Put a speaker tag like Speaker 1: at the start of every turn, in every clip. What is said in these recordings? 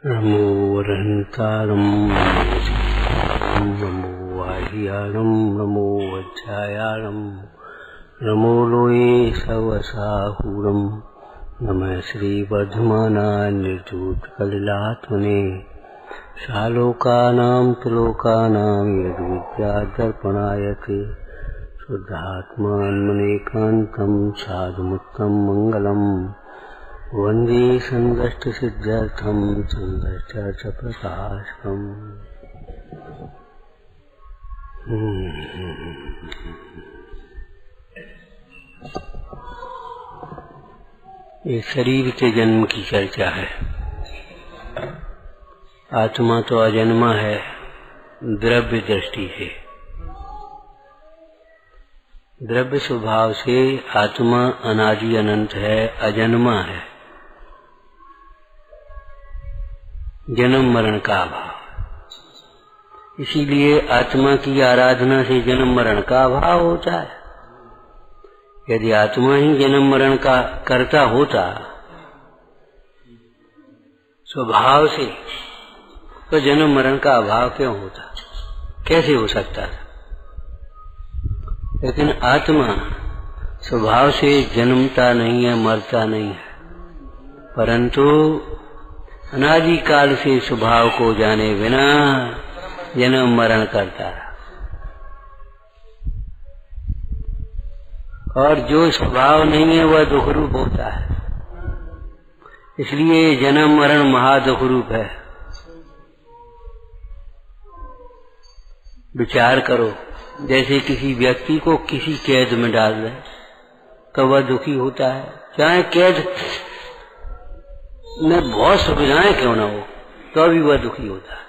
Speaker 1: नमो वरन्तारं नमो वाहियाणं नमो वज्रायाणं नमो लोये सवसाहूरं नमः श्रीवर्धमानाय निर्धूतकलिलात्मने सालोकानां त्रिलोकानां यद्विद्यादर्पणायते शुद्धात्मान्मनेकान्तं साधुमुत्तं मङ्गलम् वन्दे सन्दष्टसिद्ध्यर्थं सन्दष्टप्रकाशकम्। ये शरीर के जन्म की चर्चा है। आत्मा तो अजन्मा है द्रव्य दृष्टि से। द्रव्य स्वभाव से आत्मा अनादि अनंत है, अजन्मा है। जन्म मरण का अभाव, इसीलिए आत्मा की आराधना से जन्म मरण का अभाव होता है। यदि आत्मा ही जन्म मरण का करता होता स्वभाव से, तो जन्म मरण का अभाव क्यों होता, कैसे हो सकता था? लेकिन आत्मा स्वभाव से जन्मता नहीं है, मरता नहीं है, परंतु अनादि काल से स्वभाव को जाने बिना जन्म मरण करता रहा। और जो स्वभाव नहीं है वह दुख रूप होता है। इसलिए जन्म मरण महादुख रूप है। विचार करो, जैसे किसी व्यक्ति को किसी कैद में डाल दे तो वह दुखी होता है, चाहे कैद में बहुत सुविधाएं क्यों न हो, तो भी वह दुखी होता है।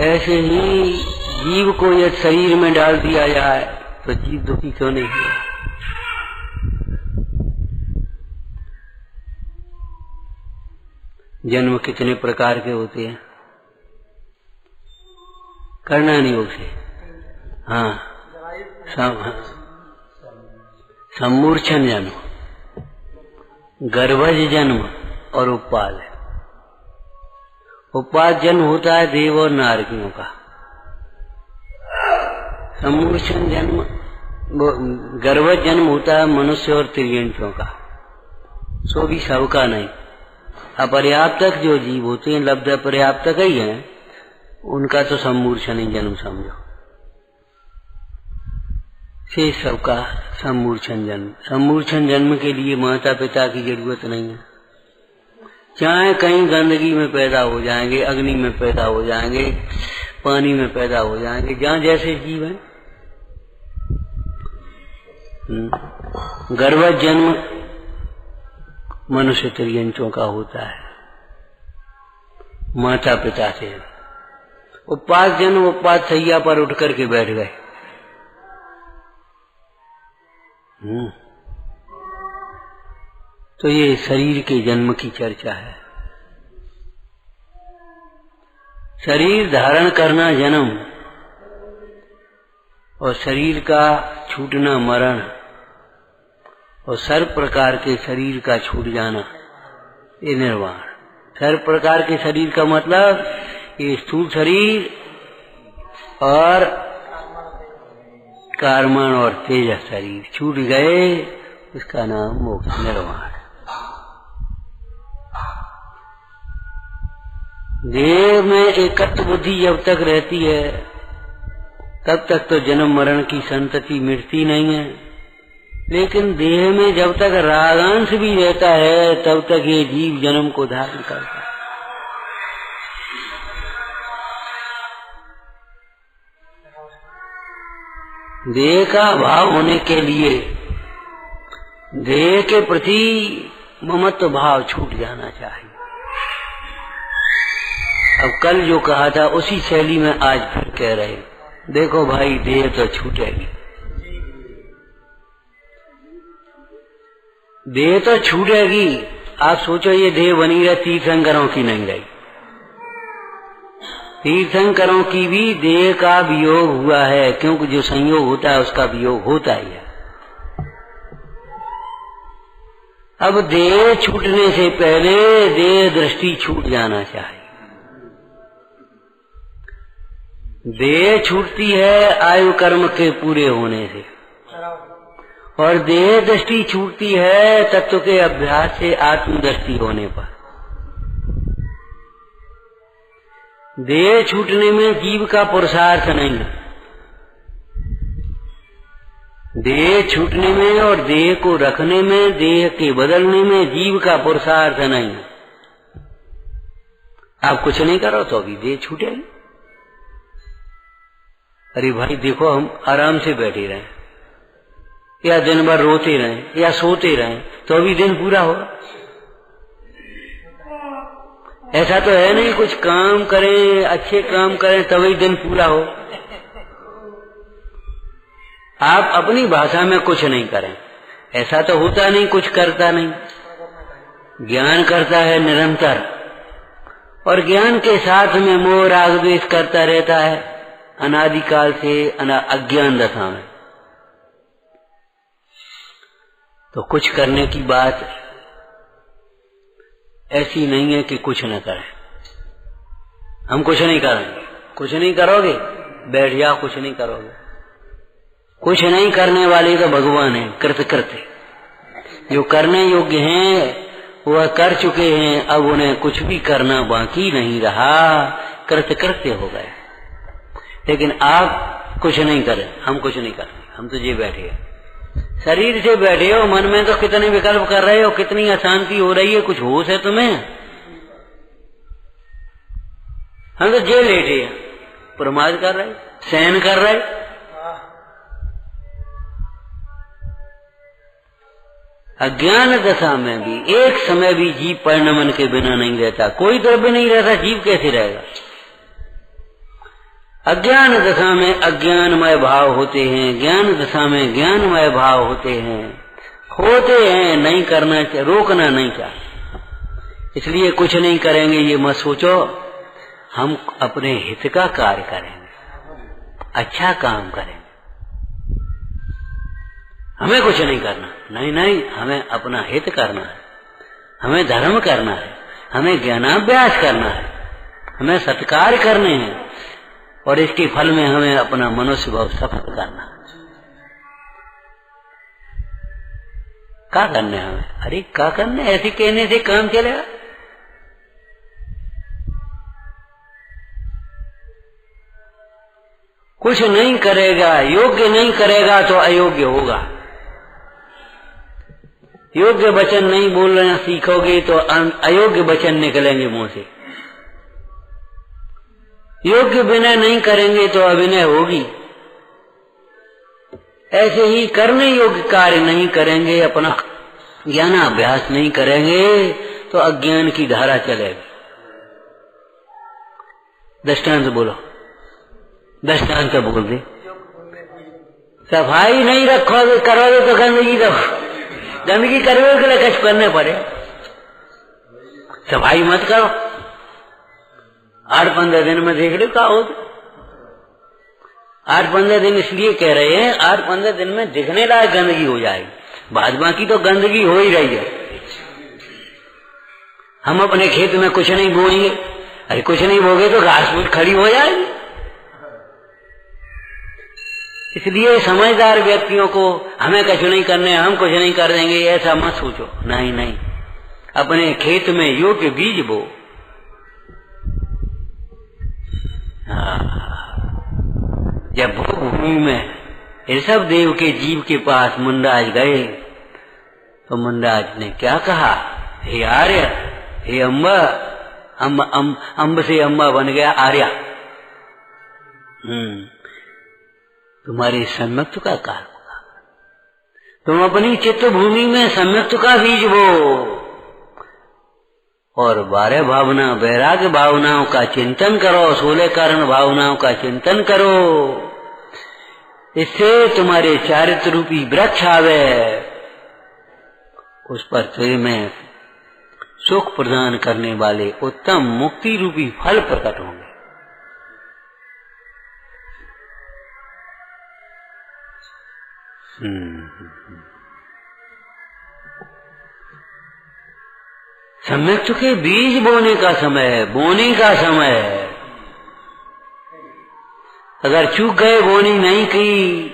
Speaker 1: ऐसे ही जीव को यदि शरीर में डाल दिया जाए तो जीव दुखी क्यों नहीं है? जन्म कितने प्रकार के होते हैं? करना नहीं उसे। हाँ, सम्मूर्छन जन्म, गर्भज जन्म और उपपाद। उपपाद जन्म होता है देव और नारकियों का। सम्मूर्छन जन्म, गर्भज जन्म होता है मनुष्य और त्रियंतियों का। सो भी सबका नहीं। अपर्याप्तक जो जीव होते हैं, लब्ध पर्याप्तक ही है, उनका तो सम्मूर्छन ही जन्म समझो। शेष सबका सम्मूर्छन जन्म। सम्मूर्छन जन्म के लिए माता पिता की जरूरत नहीं है। चाहे कहीं गंदगी में पैदा हो जाएंगे, अग्नि में पैदा हो जाएंगे, पानी में पैदा हो जाएंगे, जहाँ जैसे जीव हैं। गर्भज जन्म मनुष्य त्रियंचों का होता है, माता पिता से। उपवास जन्म, उपवास सैया पर उठ करके बैठ गए। तो ये शरीर के जन्म की चर्चा है। शरीर धारण करना जन्म, और शरीर का छूटना मरण, और सर्व प्रकार के शरीर का छूट जाना ये निर्वाण। सर्व प्रकार के शरीर का मतलब ये स्थूल शरीर और कार्मण और तेजस शरीर छूट गए, इसका नाम मोक्ष निर्वाण। देह में एकत्व बुद्धि जब तक रहती है तब तक तो जन्म मरण की संतति मिटती नहीं है। लेकिन देह में जब तक रागांश भी रहता है तब तक ये जीव जन्म को धारण करता है। देह का भाव होने के लिए देह के प्रति ममत्व भाव छूट जाना चाहिए। अब कल जो कहा था उसी शैली में आज फिर कह रहे, देखो भाई देह तो छूटेगी, देह तो छूटेगी। आप सोचो ये देह बनी रहे तीर्थंकरों की नहीं रही। तीर्थंकरों की भी देह का वियोग हुआ है, क्योंकि जो संयोग होता है उसका वियोग होता ही है। अब देह छूटने से पहले देह दृष्टि छूट जाना चाहिए। देह छूटती है आयु कर्म के पूरे होने से, और देह दृष्टि छूटती है तत्व के अभ्यास से आत्मदृष्टि होने पर। देह छूटने में जीव का पुरुषार्थ नहीं है। देह छूटने में और देह को रखने में, देह के बदलने में जीव का पुरुषार्थ नहीं है। आप कुछ नहीं करो तो अभी देह छूटेगी। अरे भाई देखो, हम आराम से बैठे रहें या दिन भर रोते रहें या सोते रहें तो अभी दिन पूरा होगा। ऐसा तो है नहीं कुछ काम करें, अच्छे काम करें तभी दिन पूरा हो। आप अपनी भाषा में कुछ नहीं करें, ऐसा तो होता नहीं, कुछ करता नहीं। ज्ञान करता है निरंतर, और ज्ञान के साथ में मोह राग द्वेष करता रहता है अनादिकाल से अज्ञान दशा में। तो कुछ करने की बात ऐसी नहीं है कि कुछ न करें। हम कुछ नहीं करेंगे, कुछ नहीं करोगे, बैठ जाओ, कुछ नहीं करोगे। कुछ नहीं करने वाले तो भगवान है, कृतकृत्य। जो करने योग्य हैं वह कर चुके हैं, अब उन्हें कुछ भी करना बाकी नहीं रहा, कृतकृत्य हो गए। लेकिन आप कुछ नहीं करें, हम कुछ नहीं करें, हम तो ये बैठे हैं। शरीर से बैठे हो, मन में तो कितने विकल्प कर रहे हो, कितनी अशांति हो रही है, कुछ होश है तुम्हें? हम तो जे लेटे हैं, प्रमाद कर रहे, सहन कर रहे। अज्ञान दशा में भी एक समय भी जीव परिणमन के बिना नहीं रहता, कोई द्रव्य नहीं रहता, जीव कैसे रहेगा? अज्ञान दशा में अज्ञानमय भाव होते हैं, ज्ञान दशा में ज्ञानमय भाव होते हैं, नहीं करना चाहिए, रोकना नहीं चाहिए। इसलिए कुछ नहीं करेंगे ये मत सोचो, हम अपने हित का कार्य करेंगे, अच्छा काम करेंगे। हमें कुछ नहीं करना, नहीं, हमें अपना हित करना है, हमें धर्म करना है, हमें ज्ञानाभ्यास करना है, हमें सत्कार करने हैं, और इसके फल में हमें अपना मनुष्य भाव सफल करना। क्या करने हमें? अरे क्या करने, ऐसे कहने से काम चलेगा? कुछ नहीं करेगा, योग्य नहीं करेगा तो अयोग्य होगा। योग्य वचन नहीं बोलना सीखोगे तो अयोग्य वचन निकलेंगे मुंह से। योग्य विनय नहीं करेंगे तो अविनय होगी। ऐसे ही करने योग्य कार्य नहीं करेंगे, अपना ज्ञानाभ्यास नहीं करेंगे तो अज्ञान की धारा चलेगी। दृष्टांत बोलो, दृष्टांत बोल दे। सफाई नहीं रखोगे, करोगे तो गंदगी रखो, गंदगी करोगे के लिए कुछ करने पड़े। सफाई मत करो, 8-15 दिन में देख लो क्या होगा। 8-15 दिन इसलिए कह रहे हैं, 8-15 दिन में दिखने लायक गंदगी हो जाएगी, बाद बाकी तो गंदगी हो ही रही है। हम अपने खेत में कुछ नहीं बोएंगे, अरे कुछ नहीं बोगे तो घास फूस खड़ी हो जाएगी। इसलिए समझदार व्यक्तियों को हमें कुछ नहीं करने, हम कुछ नहीं कर देंगे, ऐसा मत सोचो। नहीं, अपने खेत में योग्य बीज बो। जब भूमि में ऋषभ देव के जीव के पास मुंडाज गए तो मुंडाज ने क्या कहा? हे आर्य, हे अम्बा, अम्ब से अम्बा बन गया आर्या। तुम्हारी सम्यक्त का कार्य होगा। तुम अपनी चित्त भूमि में सम्यक्त का बीज बो और 12 भावना वैराग्य भावनाओं का चिंतन करो, 16 कारण भावनाओं का चिंतन करो। इससे तुम्हारे चारित्र रूपी वृक्ष आवे, उस पर तुम्हें सुख प्रदान करने वाले उत्तम मुक्ति रूपी फल प्रकट होंगे। सम्यक के बीज बोने का समय है, बोने का समय है। अगर चूक गए, बोनी नहीं की,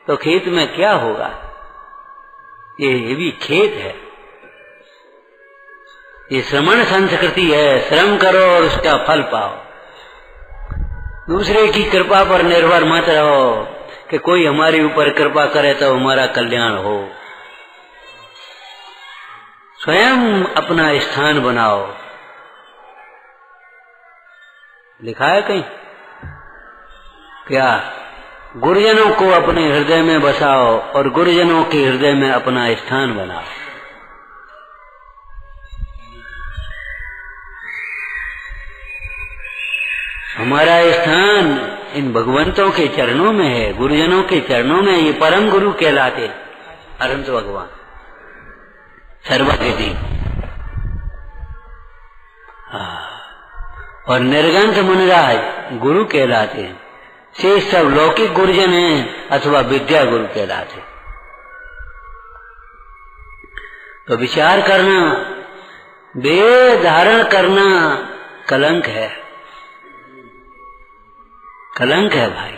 Speaker 1: तो खेत में क्या होगा? ये भी खेत है। ये श्रमण संस्कृति है, श्रम करो और उसका फल पाओ। दूसरे की कृपा पर निर्भर मत रहो कि कोई हमारे ऊपर कृपा करे तो हमारा कल्याण हो। स्वयं अपना स्थान बनाओ। लिखा है कहीं क्या? गुरुजनों को अपने हृदय में बसाओ और गुरुजनों के हृदय में अपना स्थान बनाओ। हमारा स्थान इन भगवंतों के चरणों में है, गुरुजनों के चरणों में। ये परम गुरु कहलाते अनंत भगवान सर्वज्ञ। और निर्गंथ मुनिराज गुरु कहलाते हैं। से सब लौकिक गुरुजन हैं अथवा विद्या गुरु कहलाते। तो विचार करना, वेद धारण करना कलंक है, कलंक है भाई।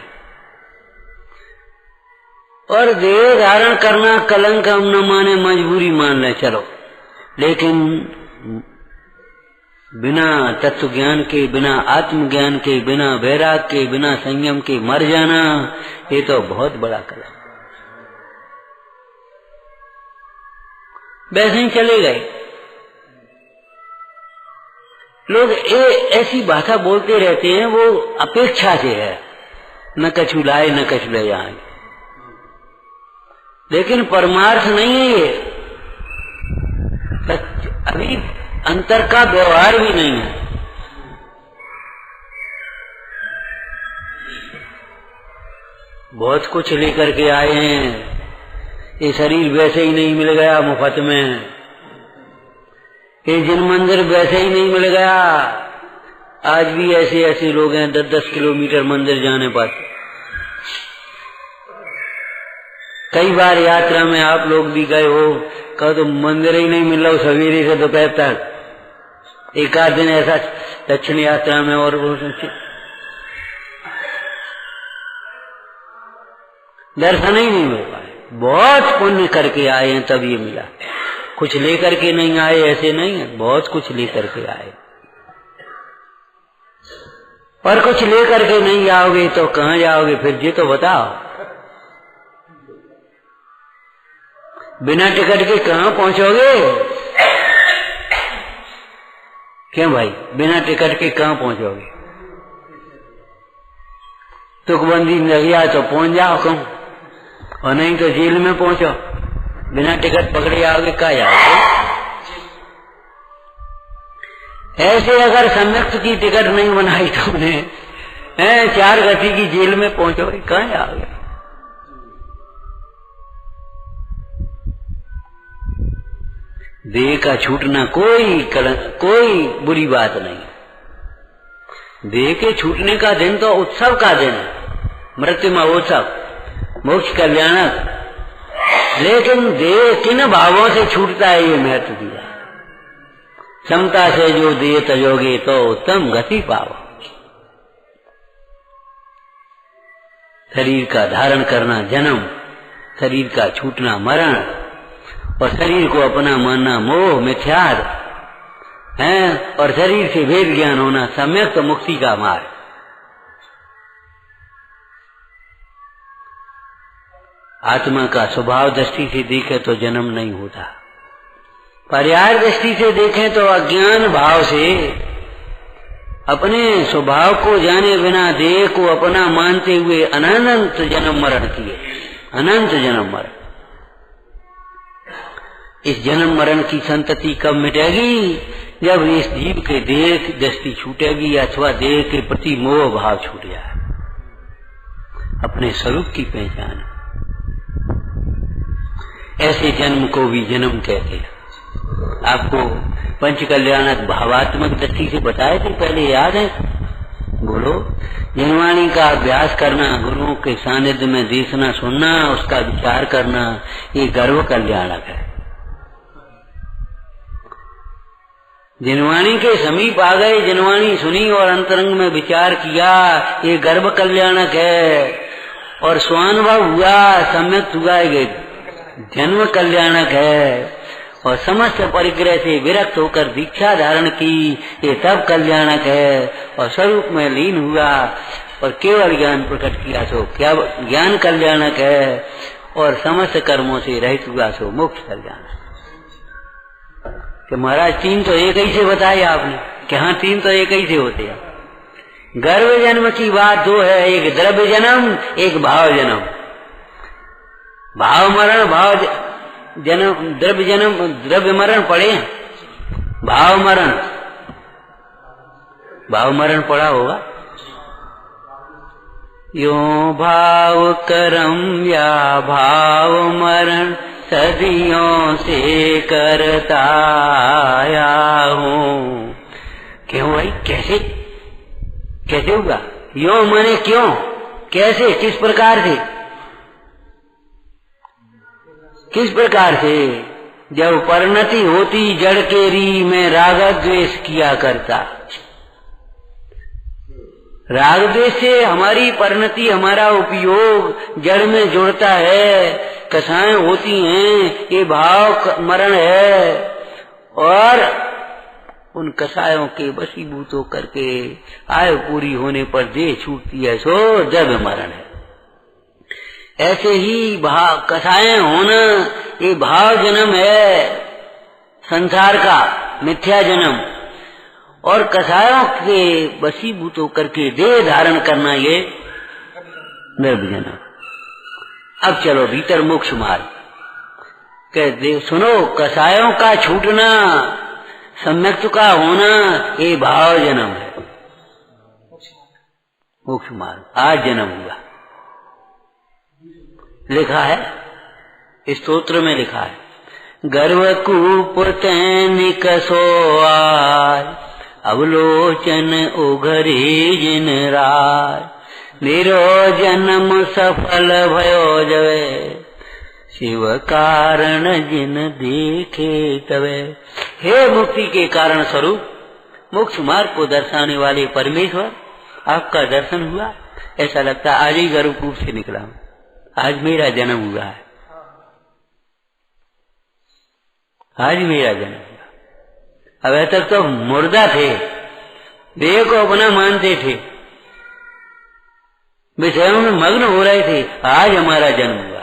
Speaker 1: और देह धारण करना कलंक हम न माने, मजबूरी मान ले चलो, लेकिन बिना तत्व ज्ञान के, बिना आत्मज्ञान के, बिना वैराग के, बिना संयम के मर जाना, ये तो बहुत बड़ा कलंक। वैसे ही चले गए लोग। ऐसी भाषा बोलते रहते हैं, वो अपेक्षा से है, न कछु लाए न कछु ले जाए, लेकिन परमार्थ नहीं है ये। अभी अंतर का व्यवहार भी नहीं है। बहुत कुछ लेकर के आए हैं, ये शरीर वैसे ही नहीं मिल गया मुफ्त में, ये जिन मंदिर वैसे ही नहीं मिल गया। आज भी ऐसे ऐसे लोग हैं 10-10 किलोमीटर मंदिर जाने पाते। कई बार यात्रा में आप लोग भी गए हो, कहो तो मंदिर ही नहीं मिल रहा सवेरे से दोपहर तक। एक आध दिन ऐसा दक्षिण यात्रा में और वो दर्शन ही नहीं मिल पाए। बहुत पुण्य करके आए हैं तब ये मिला, कुछ लेकर के नहीं आए ऐसे नहीं है, बहुत कुछ लेकर के आए। और कुछ लेकर के नहीं आओगे तो कहाँ जाओगे फिर, ये तो बताओ। बिना टिकट के कहाँ पहुंचोगे? क्यों भाई, बिना टिकट के कहाँ पहुंचोगे? तुकबंदी लग गया तो पहुंच जाओ कहूं, और नहीं तो जेल में पहुंचो। बिना टिकट पकड़े आओगे कहाँ जाओगे? ऐसे अगर संरक्षक की टिकट नहीं बनाई तुमने, 4 गति की जेल में पहुंचोगे, कहाँ जाओगे? देह का छूटना कोई बुरी बात नहीं। देह के छूटने का दिन तो उत्सव का दिन है, मृत्यु महोत्सव, मोक्ष कल्याणक। लेकिन देह किन भावों से छूटता है ये महत्व दिया। क्षमता से जो देह तजोगे तो उत्तम गति पाओ। शरीर का धारण करना जन्म, शरीर का छूटना मरण, और शरीर को अपना मानना मोह मिथ्यार है, और शरीर से भेद ज्ञान होना सम्यक तो मुक्ति का मार्ग। आत्मा का स्वभाव दृष्टि से देखे तो जन्म नहीं होता, पर्याय दृष्टि से देखें तो अज्ञान भाव से अपने स्वभाव को जाने बिना देह को अपना मानते हुए अनंत जन्म मरण किए, अनंत जन्म मरण। इस जन्म मरण की संतति कब मिटेगी? जब इस जीव के देह की दृष्टि छूटेगी अथवा देह के प्रति मोह भाव छूट जाए, अपने स्वरूप की पहचान। ऐसे जन्म को भी जन्म कहते हैं। आपको पंच कल्याणक भावात्मक दृष्टि से बताए थे पहले, याद है? बोलो। जनवाणी का अभ्यास करना, गुरुओं के सानिध्य में देखना सुनना, उसका विचार करना, ये गर्व कल्याणक है। जिनवाणी के समीप आ गए, जिनवाणी सुनी और अंतरंग में विचार किया, ये गर्भ कल्याणक है, और स्वानुभव हुआ, सम्यक हुआ, ये जन्म कल्याणक है, और समस्त परिग्रह से विरक्त होकर दीक्षा धारण की, ये सब कल्याणक है, और स्वरूप में लीन हुआ और केवल ज्ञान प्रकट किया, सो क्या ज्ञान कल्याणक है, और समस्त कर्मों से रहित हुआ, सो मोक्ष कल्याणक। कि महाराज तीन तो एक ही से बताए आपने, कि हाँ तीन तो एक ही से होते हैं। गर्भ जन्म की बात दो है, एक द्रव्य जन्म, एक भाव जन्म। भाव मरण, भाव जन्म, द्रव्य जन्म, द्रव्य मरण पढ़े, भाव मरण, भाव मरण पढ़ा होगा। यो भाव कर्म या भाव मरण सदियों से करता आया हूँ। क्यों भाई, कैसे कैसे होगा? यो माने क्यों, कैसे, किस प्रकार से, किस प्रकार से? जब परिणति होती जड़ केरी में राग द्वेष किया करता। राग द्वेष से हमारी परिणति, हमारा उपयोग जड़ में जुड़ता है, कसाएं होती हैं, ये भाव मरण है, और उन कसायों के वशीभूत होकर के आयु पूरी होने पर देह छूटती है, सो द्रव्य मरण है। ऐसे ही भाव कसाएं होना, ये भाव जन्म है संसार का, मिथ्या जन्म, और कसायों के वशीभूत होकर के देह धारण करना, ये द्रव्य जन्म। अब चलो भीतर मोक्ष मार्ग, कहते सुनो, कसायों का छूटना, सम्यक्त का होना, ये भाव जन्म है, मोक्ष मार्ग। आज जन्म हुआ, लिखा है स्तोत्र में, लिखा है गर्भकूप तैनिक सोआय, अवलोचन उघरे जिन राय, निरो जन्म सफल भयो जवे, शिव कारण जिन देखे तवे। हे मुक्ति के कारण स्वरूप, मोक्ष मार्ग को दर्शाने वाले परमेश्वर, आपका दर्शन हुआ, ऐसा लगता आज ही गर्भकूप से निकला हूं, आज मेरा जन्म हुआ है, आज मेरा जन्म हुआ। अब तक तो मुर्दा थे, देह को अपना मानते थे, विषयों में मग्न हो रहे थे, आज हमारा जन्म हुआ,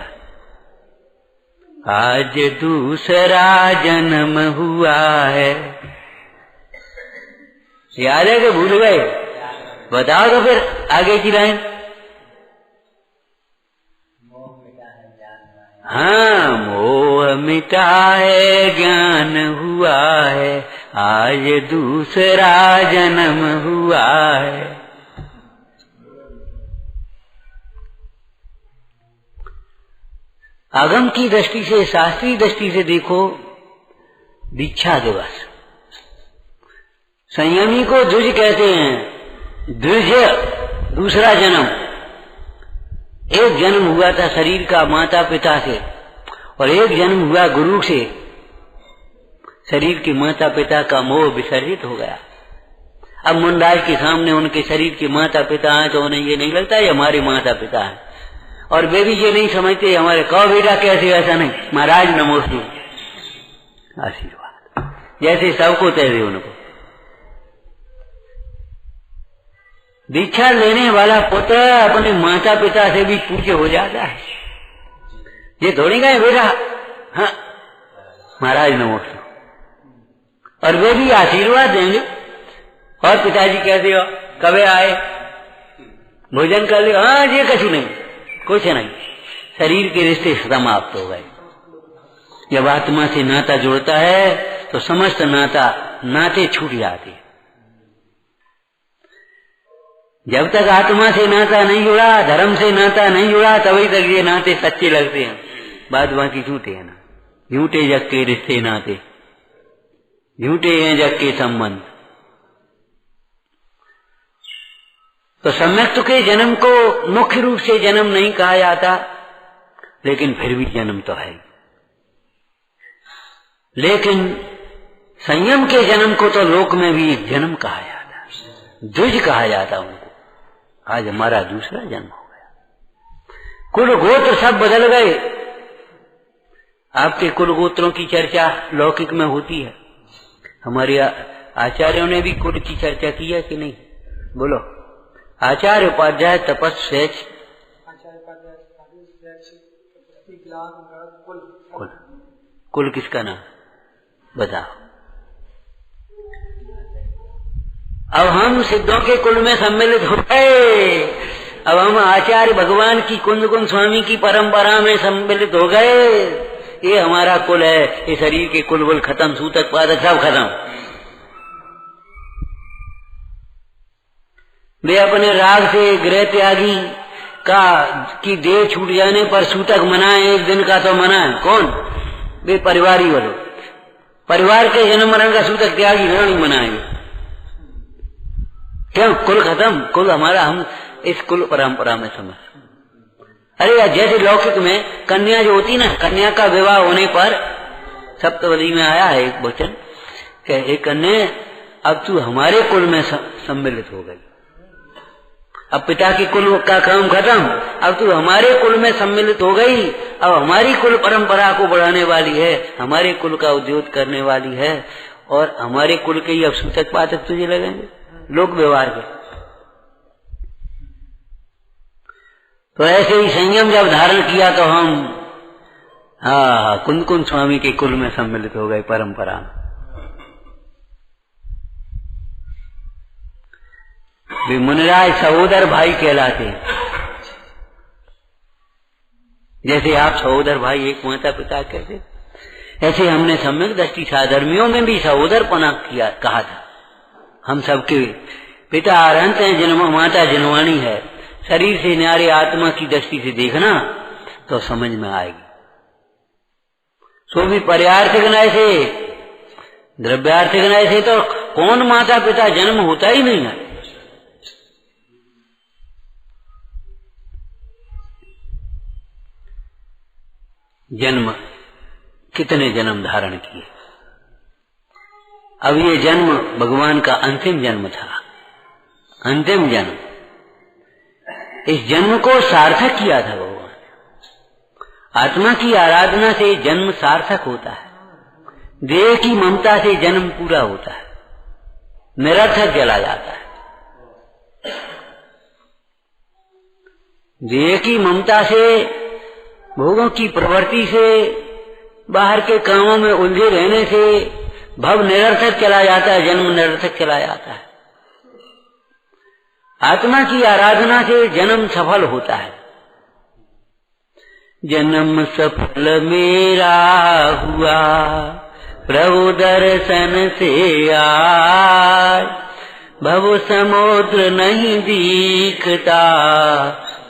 Speaker 1: आज दूसरा जन्म हुआ है। याद है कि भूल गए? बताओ तो फिर आगे की लाइन। हाँ, मोह मिटा है, ज्ञान हुआ है, आज दूसरा जन्म हुआ है। आगम की दृष्टि से, शास्त्रीय दृष्टि से देखो, दीक्षा दिवस, संयमी को द्विज कहते हैं। द्विज, दूसरा जन्म। एक जन्म हुआ था शरीर का माता पिता से, और एक जन्म हुआ गुरु से। शरीर के माता पिता का मोह विसर्जित हो गया। अब मुंडाज के सामने उनके शरीर के माता पिता हैं, तो उन्हें ये नहीं लगता ये हमारे माता पिता हैं, और वे भी ये नहीं समझते हमारे। कहो बेटा कैसे, ऐसा नहीं, महाराज नमोस्तु, आशीर्वाद, जैसे सबको तैसे उनको। दीक्षा लेने वाला पुत्र अपने माता पिता से भी पूज्य हो जाता है। ये थोड़ी गए बेटा, हाँ महाराज नमोस्तु, और वे भी आशीर्वाद देंगे। और पिताजी कहते हो कब आए, भोजन कर लियो, हाँ ये कछु नहीं, कुछ नहीं। शरीर के रिश्ते समाप्त हो गए। जब आत्मा से नाता जुड़ता है तो समस्त नाते छूट जाते हैं। जब तक आत्मा से नाता नहीं जुड़ा, धर्म से नाता नहीं जुड़ा, तभी तक ये नाते सच्चे लगते हैं, बाद बाकी झूठे हैं ना। झूठे जग के रिश्ते नाते, झूठे हैं जग के संबंध। तो सम्यक्त के जन्म को मुख्य रूप से जन्म नहीं कहा जाता, लेकिन फिर भी जन्म तो है। लेकिन संयम के जन्म को तो लोक में भी जन्म कहा जाता, द्विज कहा जाता उनको। आज हमारा दूसरा जन्म हो गया। कुल गोत्र सब बदल गए। आपके कुल गोत्रों की चर्चा लौकिक में होती है। हमारे आचार्यों ने भी कुल की चर्चा की है कि नहीं? बोलो। आचार्य उपाध्याय तपस्या कुल, कुल किसका नाम बताओ? अब हम सिद्धों के कुल में सम्मिलित हो गए। अब हम आचार्य भगवान की कुंद कुंद स्वामी की परंपरा में सम्मिलित हो गए। ये हमारा कुल है। ये शरीर के कुल बुल खत्म, सूतक पादक सब खत्म। वे अपने राग से गृह त्यागी का की देह छूट जाने पर सूतक मनाए, एक दिन का तो मनाए। कौन? वे परिवारी वालों। परिवार के जन्म मरण का सूतक त्यागी नहीं मनाएंगे। क्यों? कुल खत्म। कुल हमारा, हम इस कुल परंपरा में समझ। अरे जैसे लौकिक में कन्या जो होती ना, कन्या का विवाह होने पर सप्तपदी में आया है एक वचन कि एक कन्या अब तू हमारे कुल में सम्मिलित हो गई। अब पिता की कुल का काम खत्म, अब तू हमारे कुल में सम्मिलित हो गई। अब हमारी कुल परंपरा को बढ़ाने वाली है, हमारे कुल का उद्योग करने वाली है, और हमारे कुल के ही अब सूतक पातक तुझे लगेंगे लोक व्यवहार के। तो ऐसे ही संयम जब धारण किया तो हम कुंद कुंद स्वामी के कुल में सम्मिलित हो गए परंपरा में। वे मुनिराज सहोदर भाई कहलाते हैं। जैसे आप सहोदर भाई एक माता पिता कहते, ऐसे हमने सम्यक दृष्टि साधर्मियों में भी सहोदरपना किया कहा था। हम सबके पिता अरहंत हैं, जन्म माता जनवाणी है। शरीर से न्यारे आत्मा की दृष्टि से देखना तो समझ में आएगी। सो भी पर्यार्थिक न्याय से, द्रव्यार्थिक न्याय से तो कौन माता पिता जन्म होता ही नहीं है। जन्म कितने जन्म धारण किए। अब ये जन्म भगवान का अंतिम जन्म था, अंतिम जन्म। इस जन्म को सार्थक किया था भगवान। आत्मा की आराधना से जन्म सार्थक होता है, देह की ममता से जन्म पूरा होता है, निरर्थक चला जाता है। देह की ममता से, भोगों की प्रवृत्ति से, बाहर के कामों में उलझे रहने से भव निरर्थक चला जाता है, जन्म निरर्थक चला जाता है। आत्मा की आराधना से जन्म सफल होता है। जन्म सफल मेरा हुआ प्रभु दर्शन से आज, भव समुद्र नहीं दिखता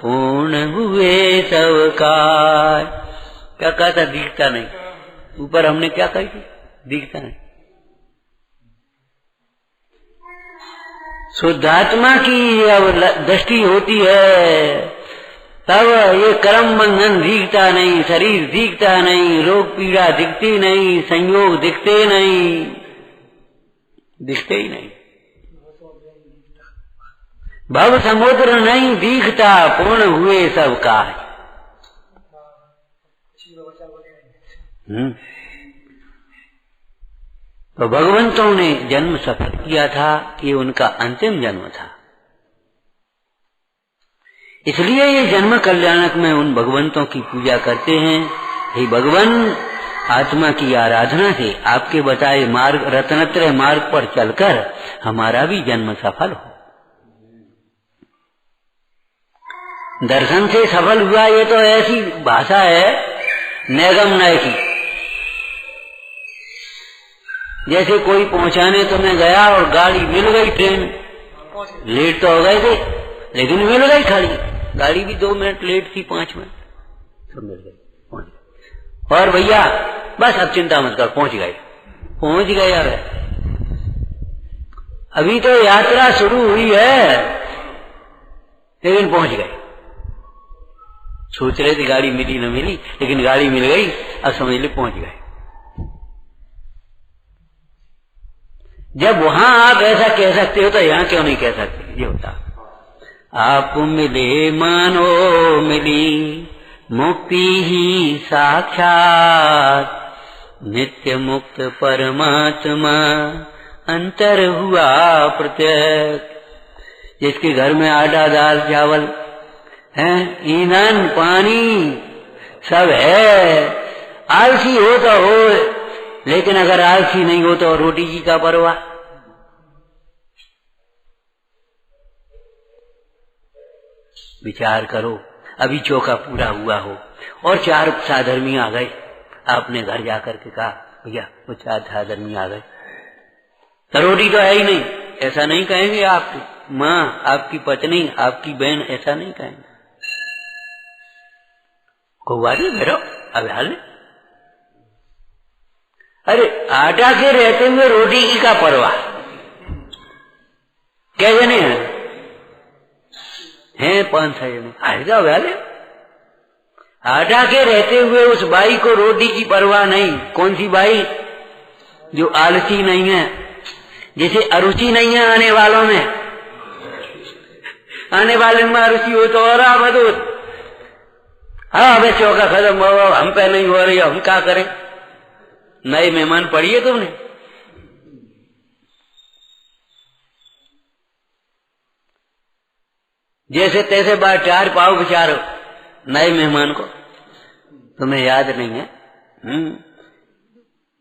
Speaker 1: पूर्ण हुए सब काज। क्या कहा था? दिखता नहीं। ऊपर हमने क्या कही थी? दिखता नहीं। शुद्धात्मा की अब दृष्टि होती है तब ये कर्म बंधन दिखता नहीं, शरीर दिखता नहीं, रोग पीड़ा दिखती नहीं, संयोग दिखते नहीं, दिखते ही नहीं। भव समुद्र नहीं दिखता पूर्ण हुए सब काज। तो भगवंतों ने जन्म सफल किया था, ये उनका अंतिम जन्म था। इसलिए ये जन्म कल्याणक में उन भगवंतों की पूजा करते हैं। हे भगवान, आत्मा की आराधना से आपके बताए मार्ग, रत्नत्रय मार्ग पर चलकर हमारा भी जन्म सफल हो। दर्शन से सफल हुआ, ये तो ऐसी भाषा है नैगम नय की। जैसे कोई पहुंचाने तो मैं गया और गाड़ी मिल गई, ट्रेन लेट तो हो गए थे लेकिन मिल गई खाली। गाड़ी भी 2 मिनट लेट थी, 5 मिनट, सब मिल गई, पहुंच गए। और भैया बस अब चिंता मत कर, पहुंच गए, पहुंच गए। यार अभी तो यात्रा शुरू हुई है लेकिन पहुंच गए। सोच रहे थे गाड़ी मिली न मिली, लेकिन गाड़ी मिल गई, अब समझ ले पहुंच गए। जब वहां आप ऐसा कह सकते हो तो यहाँ क्यों नहीं कह सकते? ये होता आप मिले मानो मिली मुक्ति ही साक्षात, नित्य मुक्त परमात्मा अंतर हुआ प्रत्यक्ष। जिसके घर में आटा दाल चावल है, ईंधन पानी सब है, आलसी हो तो हो, लेकिन अगर आलसी नहीं हो तो रोटी की क्या परवाह? विचार करो, अभी चौका पूरा हुआ हो और 4 साधर्मी आ गए, आपने घर जाकर के कहा भैया वो 4 साधर्मी आ गए, तो रोटी तो है ही नहीं, ऐसा नहीं कहेंगे आपकी माँ, आपकी पत्नी, आपकी बहन, ऐसा नहीं कहेंगे। कौवारी भैरो अब हाल, अरे आटा के रहते हुए रोटी की का परवाह? क्या जने हैं 5-6 जने आएगा वाले, आटा के रहते हुए उस बाई को रोटी की परवाह नहीं। कौन सी बाई? जो आलसी नहीं है, जिसे अरुचि नहीं है आने वालों में, आने वाले में अरुचि हो तो और बदूत, हाँ बस चौका खत्म हो, हम पे नहीं हो रही, हम क्या करें? नए मेहमान पढ़िए तुमने, जैसे तैसे बार 4 पाव बेचारो नए मेहमान को, तुम्हें याद नहीं है?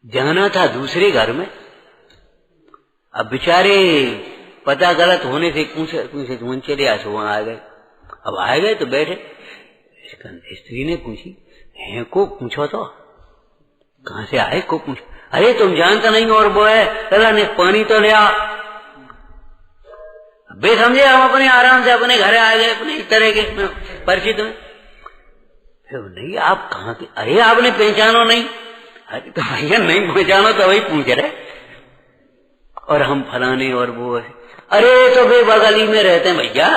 Speaker 1: जाना था दूसरे घर में, अब बेचारे पता गलत होने से पूछे चले आए, वहां आ गए। अब आ गए तो बैठे, स्त्री ने पूछी, है को पूछो तो कहां से आए को पूछो, अरे तुम जानता नहीं और वो है, चला ने पानी तो ले आ। बे समझे हम अपने आराम से अपने घर आ गए, अपने इस तरह के परिचित में। नहीं आप कहाँ के? अरे आपने पहचानो नहीं? अरे तो भैया नहीं पहचानो तो वही पूछ रहे, और हम फलाने और वो है। अरे तो वे बगली में रहते हैं भैया।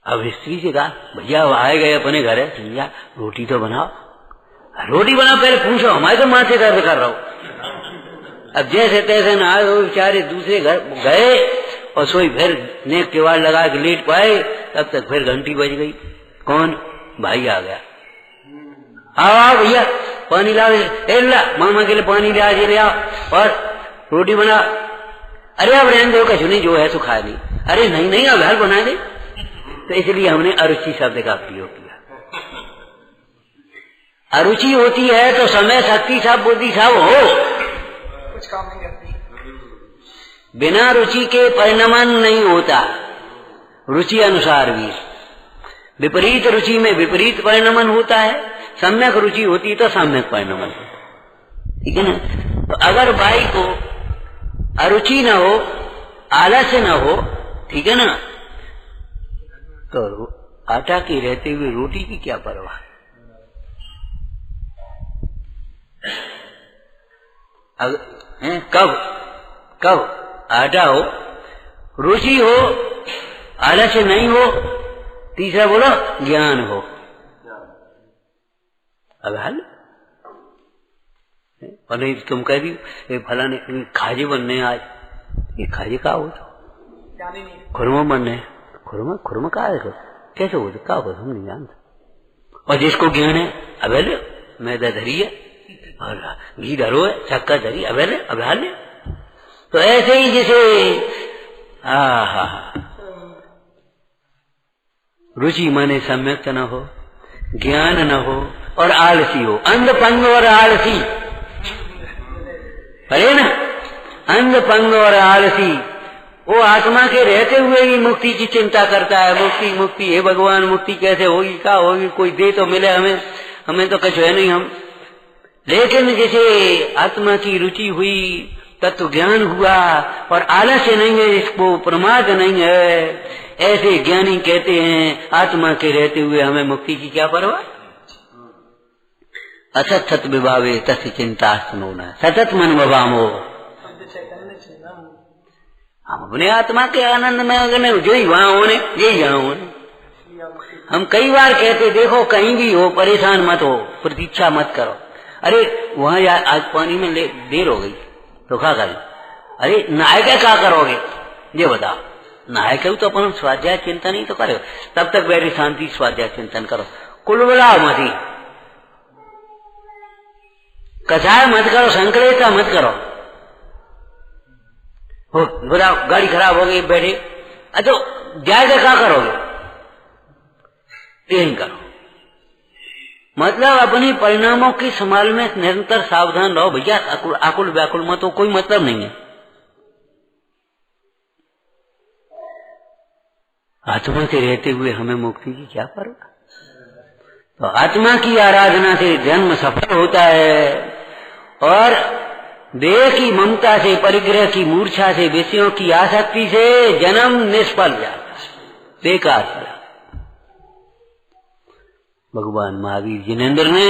Speaker 1: अब स्त्री से कहा भैया आए गए अपने घर है, भैया रोटी तो बनाओ, रोटी बनाओ पहले पूछो, हमारे तो माथे दर्द कर रहा हूं। अब जैसे तैसे ना आए वो बेचारे दूसरे घर गए और सोई फिर नेक किवाड़ लगा के लेट पाए, तब तक फिर घंटी बज गई। कौन? भाई आ गया। आओ भैया पानी लाओ, ला मामा के लिए पानी ले आओ और रोटी बना। अरे अब रहने दो, कछु नहीं, जो है सो खा ली। अरे नहीं नहीं अब हल बना दे। तो इसलिए हमने अरुचि शब्द का प्रयोग किया। अरुचि होती है तो समय शक्ति सब बुद्धि सब हो, कुछ काम नहीं करती। बिना रुचि के परिणमन नहीं होता, रुचि अनुसार भी। विपरीत रुचि में विपरीत परिणमन होता है, सम्यक रुचि होती तो सम्यक परिणमन होता है, ठीक है ना। तो अगर भाई को अरुचि न हो, आलस्य न हो, ठीक है ना, तो आटा की रहते हुए रोटी की क्या परवाह? कब आटा हो, रुचि हो, आलस्य नहीं हो, तीसरा बोलो ज्ञान हो। अब हल और नहीं तुम कह दी फलाने खाजे बनने आज, ये खाजे का हो तो खुरमा बनने, खुरमा का है, कैसे हो क्या हो हम नहीं जानते। और जिसको ज्ञान है अवेले मैदा धरी है और घी धरो है, शक्कर धरी अवेले अभ्याले। तो ऐसे ही जैसे रुचि माने सम्यक न हो, ज्ञान न हो और आलसी हो, अंधपंग और आलसी, अरे ना अंधपंग और आलसी, वो आत्मा के रहते हुए भी मुक्ति की चिंता करता है। मुक्ति मुक्ति, हे भगवान मुक्ति कैसे होगी, क्या होगी, कोई दे तो मिले हमें, हमें तो कुछ है नहीं हम। लेकिन जैसे आत्मा की रुचि हुई, तत्व ज्ञान हुआ और आलस्य नहीं है, इसको प्रमाद नहीं है, ऐसे ज्ञानी कहते हैं आत्मा के रहते हुए हमें मुक्ति की क्या परवाह। असत विभावे तस्य चिंता सुनोना, सतत मन भवामो। हम अपने आत्मा के आनंद में अगले जो ही वहां होने, यही यहाँ होने। हम कई बार कहते देखो कहीं भी हो परेशान मत हो, प्रतीक्षा मत करो, अरे वहां आज पानी में देर हो गई तो क्या करें? अरे नहाए क्या करोगे ये बताओ। नहाए के तो अपन स्वाध्याय चिंतन ही तो करो, तब तक बैठी शांति स्वाध्याय चिंतन करो। कुलबुलाओ मत, कसाय मत करो, संकलेता मत करो। हो बताओ गाड़ी खराब हो गई बैठे, तो जायजा क्या करोगे? यही करो। मतलब अपने परिणामों की संभाल में निरंतर सावधान रहो भैया, आकुल व्याकुल मत हो, कोई मतलब नहीं है। आत्मा से रहते हुए हमें मुक्ति की क्या परवाह? तो आत्मा की आराधना से जन्म सफल होता है और देह की ममता से, परिग्रह की मूर्छा से, विषयों की आसक्ति से जन्म निष्फल जाता है, बेकार चला। भगवान महावीर जिनेन्द्र ने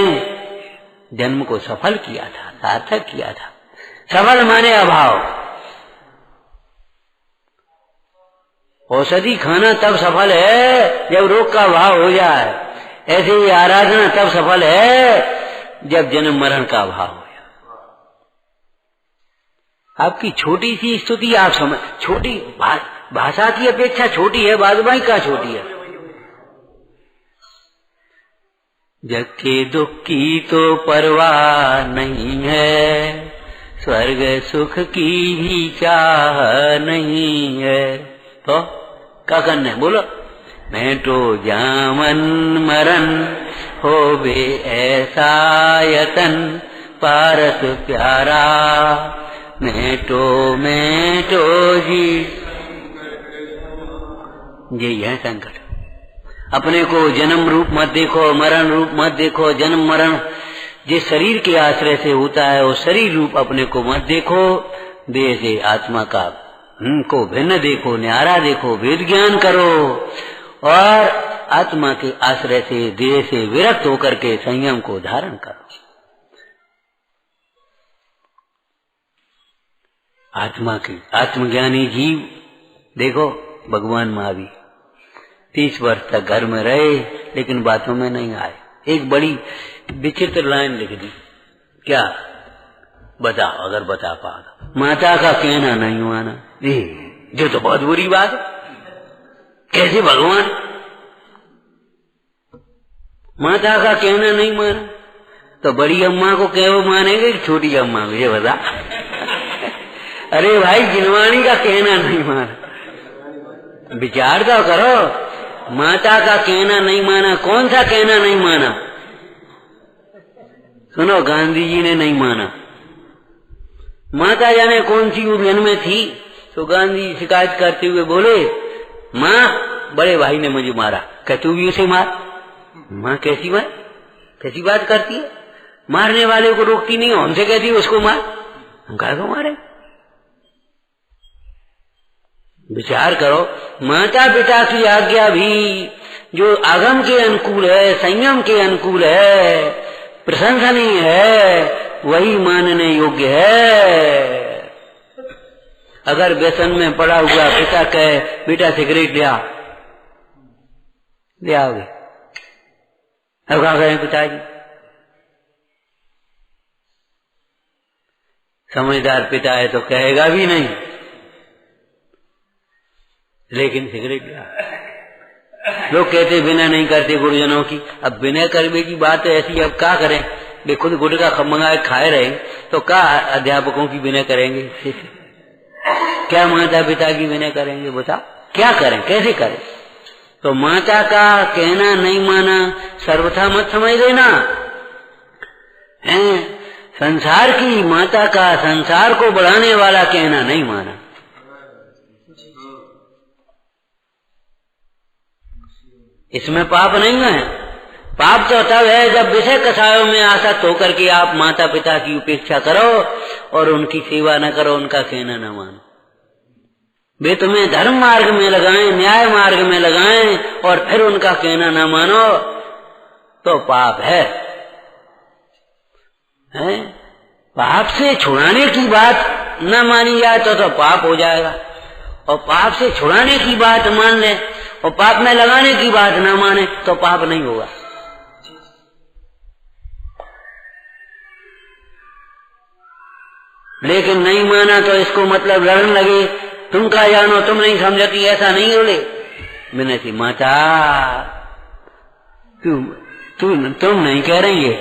Speaker 1: जन्म को सफल किया था, सार्थक किया था। सफल माने अभाव। औषधि खाना तब सफल है जब रोग का अभाव हो जाए, ऐसे ही आराधना तब सफल है जब जन्म मरण का अभाव हो जाए। आपकी छोटी सी स्तुति आप समझ, छोटी भाषा की अपेक्षा छोटी है, बाजबाई का छोटी है। जग के दुख की तो परवाह नहीं है, स्वर्ग सुख की भी चाह नहीं है, तो क्या करना है बोलो? मैं तो जामन मरण हो बे ऐसा यतन, पारस प्यारा मैं तो जी। यही है संकट। अपने को जन्म रूप मत देखो, मरण रूप मत देखो। जन्म मरण जिस शरीर के आश्रय से होता है वो शरीर रूप अपने को मत देखो। देह से आत्मा का को भिन्न देखो, न्यारा देखो, वेद ज्ञान करो और आत्मा के आश्रय से, देह से विरक्त होकर के संयम को धारण करो। आत्मा की आत्मज्ञानी जीव देखो, भगवान महावीर 30 वर्ष तक घर में रहे लेकिन बातों में नहीं आए। एक बड़ी विचित्र लाइन लिख दी, क्या बताओ अगर बता पाओ? माता का कहना नहीं माना, जो तो बहुत बुरी बात है। कैसे भगवान माता का कहना नहीं माना? तो बड़ी अम्मा को कहो मानेंगे कि छोटी अम्मा को, ये बता। अरे भाई जिनवाणी का कहना नहीं माना, विचार तो करो। माता का कहना नहीं माना, कौन सा कहना नहीं माना? सुनो, गांधी जी ने नहीं माना। माता जाने कौन सी उलझन में थी तो गांधी शिकायत करते हुए बोले, माँ बड़े भाई ने मुझे मारा, क्या तू भी उसे मार? माँ कैसी मार, कैसी बात करती है? मारने वाले को रोकती नहीं, हमसे कहती उसको मार, हम क्या को मारे? विचार करो। माता पिता की आज्ञा भी जो आगम के अनुकूल है, संयम के अनुकूल है, प्रशंसनीय है, वही मानने योग्य है। अगर व्यसन में पड़ा हुआ पिता कहे बेटा सिगरेट ले आओगे, अब क्या करें पिताजी? समझदार पिता है तो कहेगा भी नहीं, लेकिन सिगरेट ले आओ। लोग कहते विनय नहीं करते गुरुजनों की। अब विनय करने की बात है ऐसी, अब क्या करें? वे खुद गुटखा मंगाए खाए रहे तो क्या अध्यापकों की विनय करेंगे? क्या माता पिता की विनय करेंगे? बताओ क्या करें, कैसे करें? तो माता का कहना नहीं माना सर्वथा मत समझ लेना। संसार की माता का, संसार को बढ़ाने वाला कहना नहीं माना। इसमें पाप नहीं है। पाप तो तब है जब विषय कसायों में आसक्त होकर के आप माता पिता की उपेक्षा करो और उनकी सेवा न करो, उनका कहना न मानो। वे तुम्हें धर्म मार्ग में लगाएं, न्याय मार्ग में लगाएं और फिर उनका कहना न मानो तो पाप है। पाप से छुड़ाने की बात न मानी जाए तो पाप हो जाएगा, और पाप से छुड़ाने की बात मान ले और पाप में लगाने की बात न माने तो पाप नहीं होगा। लेकिन नहीं माना तो इसको मतलब लड़ने लगे, तुम क्या जानो, तुम नहीं समझती, ऐसा नहीं बोले। मैंने कहा माता तुम नहीं कह रही है,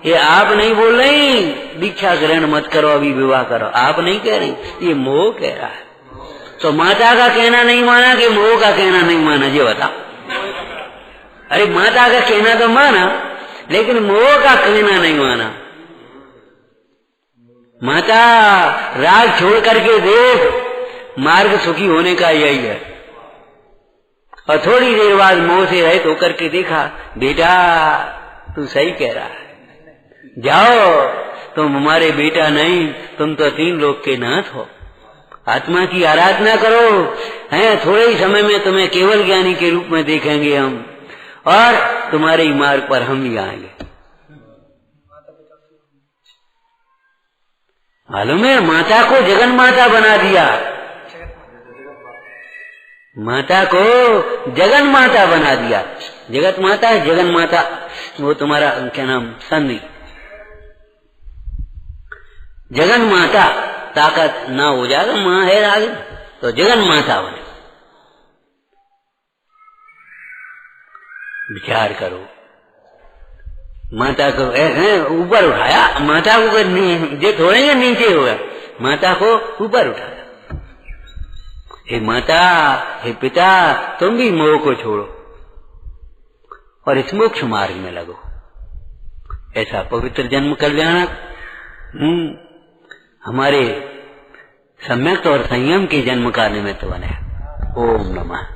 Speaker 1: ये आप नहीं बोल रही दीक्षा ग्रहण मत करो, अभी विवाह करो, आप नहीं कह रही, ये मोह कह रहा है। तो माता का कहना नहीं माना कि मोह का कहना नहीं माना, ये बता। अरे माता का कहना तो माना, लेकिन मोह का कहना नहीं माना। माता राग छोड़ करके देख, मार्ग सुखी होने का यही है। और थोड़ी देर बाद मोह से रहित होकर के देखा, बेटा तू सही कह रहा है, जाओ, तुम हमारे बेटा नहीं, तुम तो 3 लोक के नाथ हो, आत्मा की आराधना करो, हैं थोड़े ही समय में तुम्हें केवल ज्ञानी के रूप में देखेंगे हम, और तुम्हारे मार्ग पर हम ही आएंगे। मालूम है, माता को जगन माता बना दिया, माता को जगन माता बना दिया। जगत माता है, जगन माता, वो तुम्हारा क्या नाम, संधि। जगन माता ताकत ना हो जाएगा, माँ है आगे तो जगन माता बने। विचार करो, माता को ऊपर उठाया, माता को जे थोड़े नीचे हो गया, माता को ऊपर उठाया। हे माता, हे पिता, तुम भी मोह को छोड़ो और इस मोक्ष मार्ग में लगो। ऐसा पवित्र जन्म कल्याणक हमारे सम्यक और संयम के जन्म का निमित्त बने। ओम नमः।